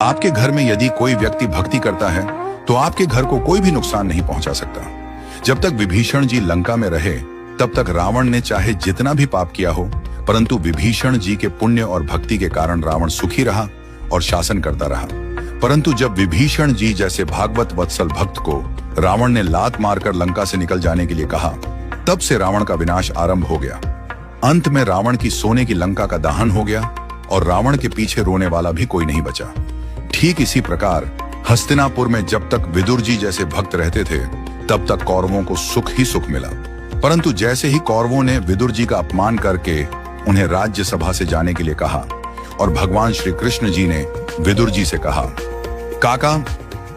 आपके घर में यदि कोई व्यक्ति भक्ति करता है तो आपके घर को कोई भी नुकसान नहीं पहुंचा सकता। जब तक विभीषण जी लंका में रहे तब तक रावण ने चाहे जितना भी पाप किया हो, परंतु विभीषण जी के पुण्य और भक्ति के कारण रावण सुखी रहा और शासन करता रहा। परंतु जब विभीषण जी जैसे भागवत वत्सल भक्त को रावण ने लात मारकर लंका से निकल जाने के लिए कहा, तब से रावण का विनाश आरंभ हो गया। अंत में रावण की सोने की लंका का दहन हो गया और रावण के पीछे रोने वाला भी कोई नहीं बचा। ठीक इसी प्रकार हस्तिनापुर में जब तक विदुर जी जैसे भक्त रहते थे तब तक कौरवों को सुख ही सुख मिला। परंतु जैसे ही कौरवों ने विदुर जी का अपमान करके उन्हें राज्यसभा से जाने के लिए कहा और भगवान श्री कृष्ण जी ने विदुर जी से कहा, काका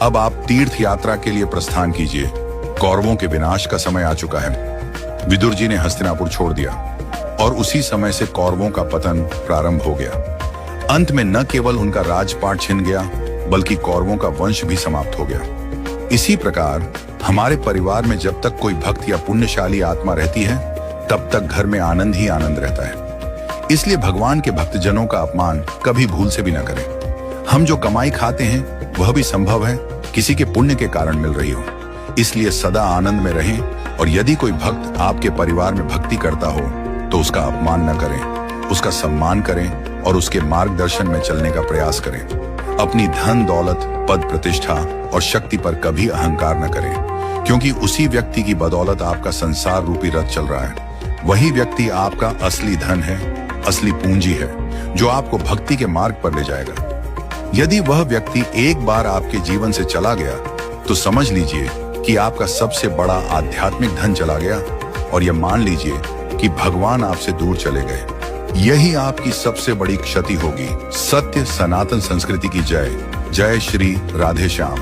अब आप तीर्थ यात्रा के लिए प्रस्थान कीजिए, कौरवों के विनाश का समय आ चुका है। विदुर जी ने हस्तिनापुर छोड़ दिया और उसी समय से कौरवों का पतन प्रारंभ हो गया। अंत में न केवल उनका राजपाट छिन गया बल्कि कौरवों का वंश भी समाप्त हो गया। इसी प्रकार हमारे परिवार में जब तक कोई भक्त या पुण्यशाली आत्मा रहती है तब तक घर में आनंद ही आनंद रहता है। इसलिए भगवान के भक्तजनों का अपमान कभी भूल से भी न करें। हम जो कमाई खाते हैं वह भी संभव है किसी के पुण्य के कारण मिल रही हो। इसलिए सदा आनंद में रहें और यदि कोई भक्त आपके परिवार में भक्ति करता हो तो उसका अपमान न करें, उसका सम्मान करें और उसके मार्गदर्शन में चलने का प्रयास करें। अपनी धन दौलत पद प्रतिष्ठा और शक्ति पर कभी अहंकार न करें, क्योंकि उसी व्यक्ति की बदौलत आपका संसार रूपी रथ चल रहा है। वही व्यक्ति आपका असली धन है, असली पूंजी है जो आपको भक्ति के मार्ग पर ले जाएगा। यदि वह व्यक्ति एक बार आपके जीवन से चला गया तो समझ लीजिए कि आपका सबसे बड़ा आध्यात्मिक धन चला गया और यह मान लीजिए कि भगवान आपसे दूर चले गए। यही आपकी सबसे बड़ी क्षति होगी। सत्य सनातन संस्कृति की जय। जय श्री राधे श्याम।